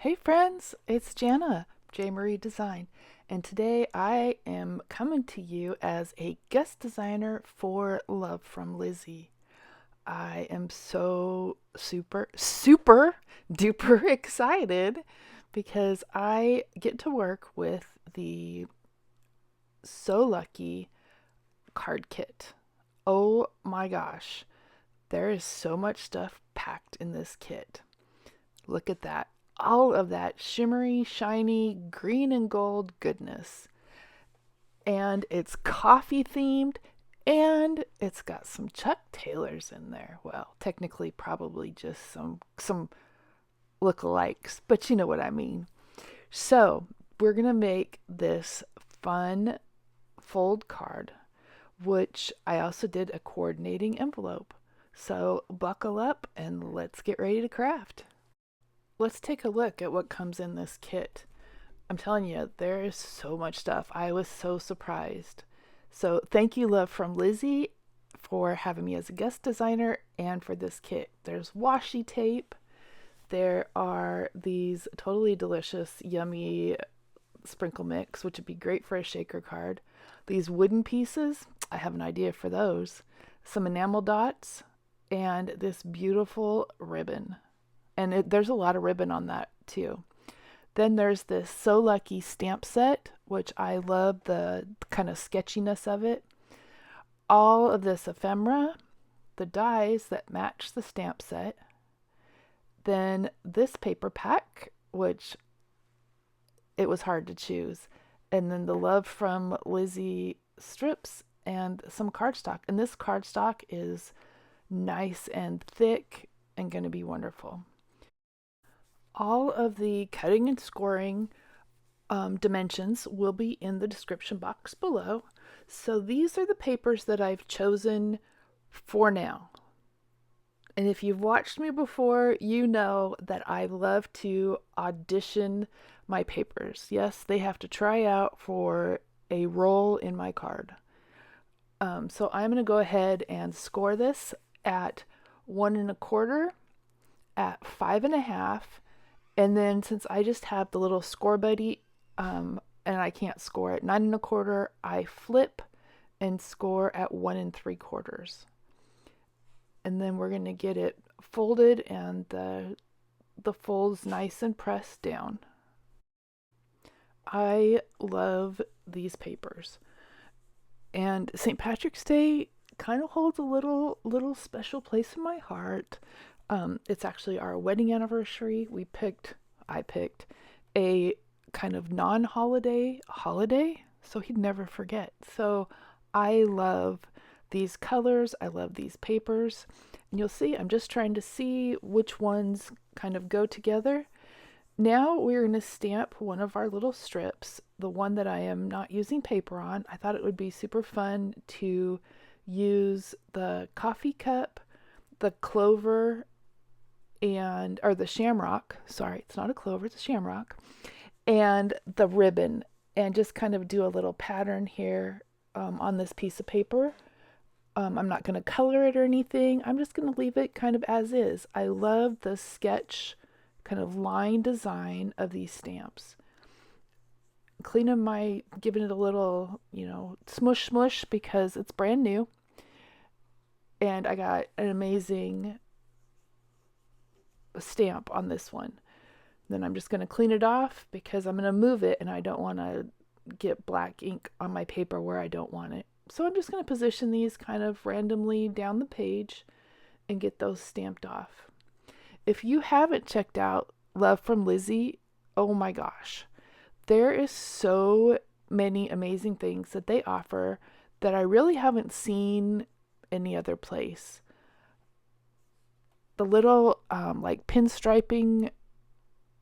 Hey friends, it's Jana, MarieDesigned, and today I am coming to you as a guest designer for Love from Lizi. I am so super duper excited because I get to work with the So Lucky card kit. Oh my gosh, there is so much stuff packed in this kit. Look at that. All of that shimmery, shiny, green and gold goodness. And it's coffee themed and it's got some Chuck Taylors in there. Well, technically probably just some lookalikes, but you know what I mean. So, we're going to make this fun fold card, which I also did a coordinating envelope. So, buckle up and let's get ready to craft. Let's take a look at what comes in this kit. I'm telling you, there is so much stuff. I was so surprised. So thank you, Love from Lizi, for having me as a guest designer and for this kit. There's washi tape. There are these totally delicious, yummy sprinkle mix, which would be great for a shaker card. These wooden pieces, I have an idea for those. Some enamel dots and this beautiful ribbon. And there's a lot of ribbon on that too. Then there's this So Lucky stamp set, which I love the kind of sketchiness of it. All of this ephemera, the dies that match the stamp set. Then this paper pack, which it was hard to choose. And then the Love from Lizi strips and some cardstock. And this cardstock is nice and thick and going to be wonderful. All of the cutting and scoring dimensions will be in the description box below. So these are the papers that I've chosen for now. And if you've watched me before, you know that I love to audition my papers. Yes, they have to try out for a role in my card. So I'm going to go ahead and score this at 1 1/4, at 5 1/2. And then since I just have the little score buddy and I can't score at 9 1/4, I flip and score at 1 3/4. And then we're going to get it folded and the folds nice and pressed down. I love these papers. And St. Patrick's Day kind of holds a little special place in my heart. It's actually our wedding anniversary. I picked a kind of non-holiday holiday, so he'd never forget. So I love these colors. I love these papers. And you'll see, I'm just trying to see which ones kind of go together. Now we're going to stamp one of our little strips, the one that I am not using paper on. I thought it would be super fun to use the coffee cup, the clover, or the shamrock, sorry, it's not a clover, it's a shamrock, and the ribbon, and just kind of do a little pattern here on this piece of paper. I'm not going to color it or anything. I'm just going to leave it kind of as is. I love the sketch kind of line design of these stamps. Giving it a little, smush smush because it's brand new. And I got an amazing stamp on this one. Then I'm just going to clean it off because I'm going to move it and I don't want to get black ink on my paper where I don't want it. So I'm just going to position these kind of randomly down the page and get those stamped off. If you haven't checked out Love from Lizi, oh my gosh, there is so many amazing things that they offer that I really haven't seen any other place. The little like pinstriping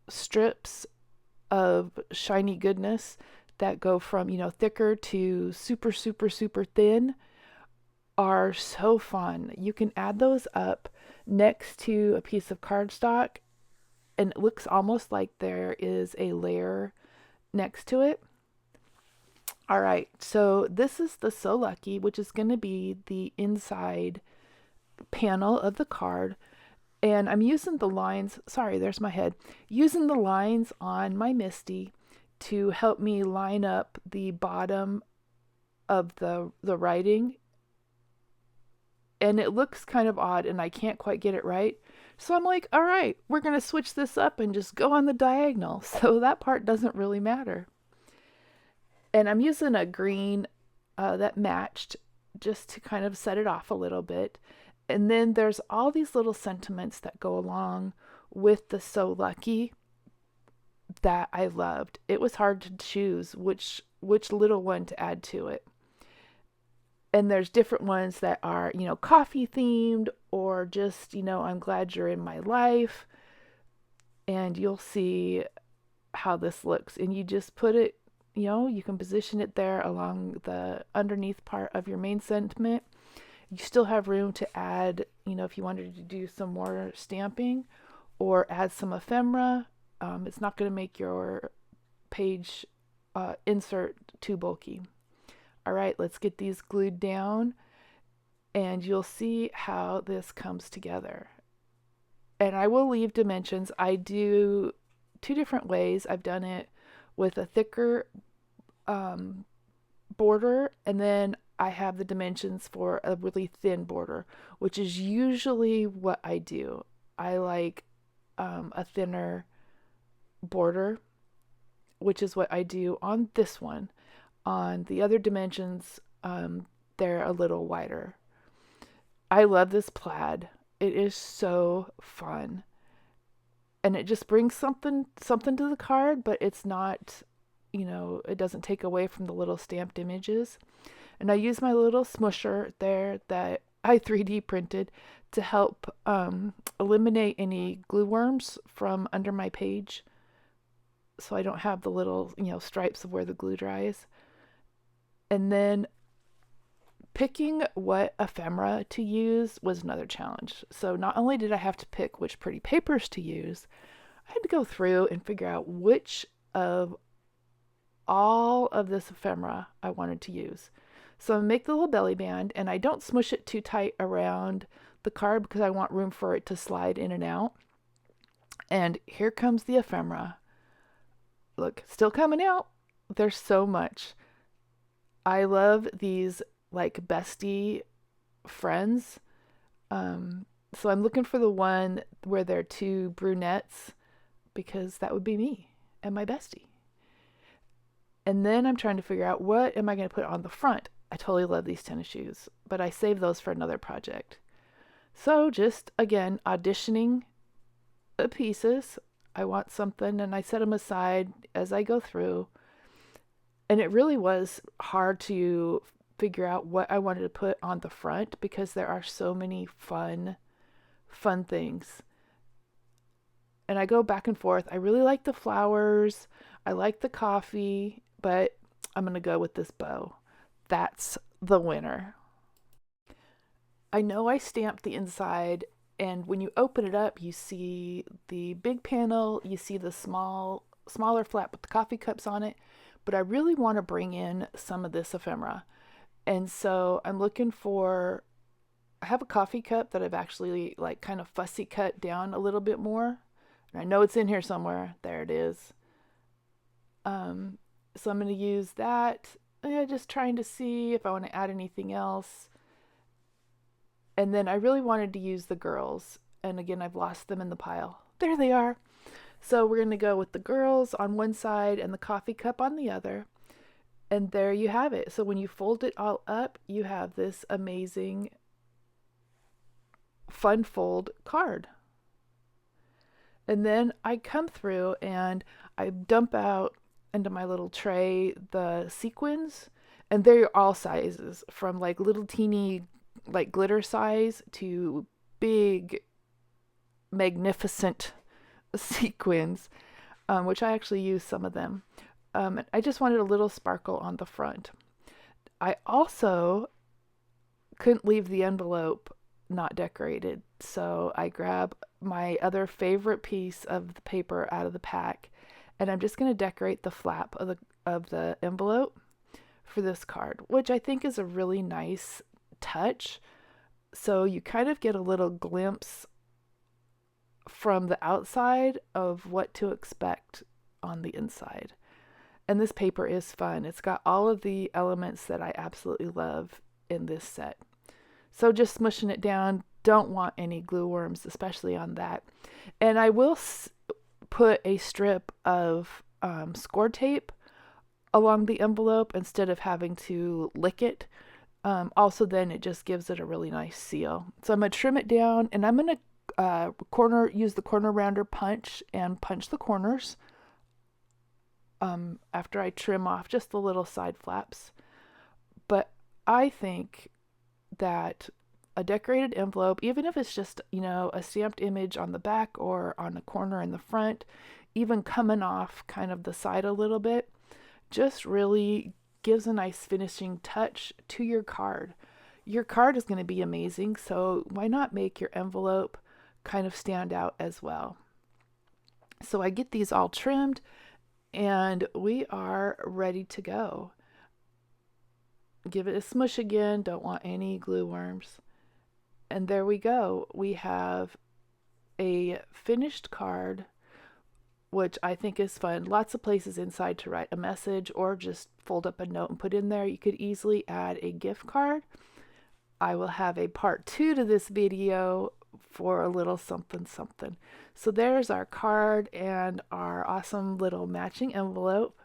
strips of shiny goodness that go from, thicker to super thin are so fun. You can add those up next to a piece of cardstock and it looks almost like there is a layer next to it. All right, so this is the So Lucky, which is going to be the inside panel of the card. And I'm using the lines, sorry, there's my head, using the lines on my Misty to help me line up the bottom of the writing. And it looks kind of odd and I can't quite get it right. So I'm like, all right, we're going to switch this up and just go on the diagonal. So that part doesn't really matter. And I'm using a green that matched just to kind of set it off a little bit. And then there's all these little sentiments that go along with the So Lucky that I loved. It was hard to choose which little one to add to it. And there's different ones that are, coffee themed or just, I'm glad you're in my life. And you'll see how this looks. And you just put it, you can position it there along the underneath part of your main sentiment. You still have room to add, if you wanted to do some more stamping or add some ephemera. It's not going to make your page insert too bulky. All right, let's get these glued down and you'll see how this comes together. And I will leave dimensions. I do 2 different ways. I've done it with a thicker border, and then I have the dimensions for a really thin border, which is usually what I do. I like a thinner border, which is what I do on this one. On the other dimensions, they're a little wider. I love this plaid. It is so fun. And it just brings something to the card, but it's not, it doesn't take away from the little stamped images. And I use my little smusher there that I 3D printed to help eliminate any glue worms from under my page, so I don't have the little, stripes of where the glue dries. And then picking what ephemera to use was another challenge. So not only did I have to pick which pretty papers to use, I had to go through and figure out which of all of this ephemera I wanted to use. So I make the little belly band, and I don't smush it too tight around the card because I want room for it to slide in and out. And here comes the ephemera. Look, still coming out. There's so much. I love these like bestie friends. So I'm looking for the one where they're 2 brunettes, because that would be me and my bestie. And then I'm trying to figure out what am I going to put on the front. I totally love these tennis shoes, but I saved those for another project. So just, again, auditioning the pieces. I want something, and I set them aside as I go through. And it really was hard to figure out what I wanted to put on the front because there are so many fun things. And I go back and forth. I really like the flowers. I like the coffee, but I'm going to go with this bow. That's the winner. I know I stamped the inside, and when you open it up, you see the big panel, you see the smaller flap with the coffee cups on it, but I really want to bring in some of this ephemera. And so I'm looking for, I have a coffee cup that I've actually like kind of fussy cut down a little bit more. And I know it's in here somewhere. There it is. So I'm going to use that. Just trying to see if I want to add anything else. And then I really wanted to use the girls. And again, I've lost them in the pile. There they are. So we're going to go with the girls on one side and the coffee cup on the other. And there you have it. So when you fold it all up, you have this amazing fun fold card. And then I come through and I dump out into my little tray the sequins. And they're all sizes, from like little teeny like glitter size to big magnificent sequins, which I actually use some of them. I just wanted a little sparkle on the front. I also couldn't leave the envelope not decorated, so I grab my other favorite piece of the paper out of the pack, and I'm just going to decorate the flap of the envelope for this card, which I think is a really nice touch. So you kind of get a little glimpse from the outside of what to expect on the inside. And this paper is fun. It's got all of the elements that I absolutely love in this set. So just smushing it down, don't want any glue worms, especially on that. And I will put a strip of score tape along the envelope instead of having to lick it. Also, then it just gives it a really nice seal. So I'm going to trim it down, and I'm going to use the corner rounder punch and punch the corners after I trim off just the little side flaps. But I think that a decorated envelope, even if it's just, a stamped image on the back or on a corner in the front, even coming off kind of the side a little bit, just really gives a nice finishing touch to your card. Your card is going to be amazing, so why not make your envelope kind of stand out as well? So I get these all trimmed, and we are ready to go. Give it a smush again, don't want any glue worms. And there we go. We have a finished card, which I think is fun. Lots of places inside to write a message or just fold up a note and put in there. You could easily add a gift card. I will have a part 2 to this video for a little something something. So there's our card and our awesome little matching envelope.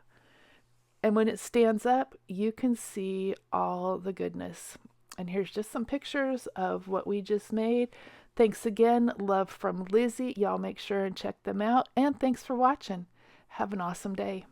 And when it stands up, you can see all the goodness. And here's just some pictures of what we just made. Thanks again. Love from Lizi. Y'all make sure and check them out. And thanks for watching. Have an awesome day.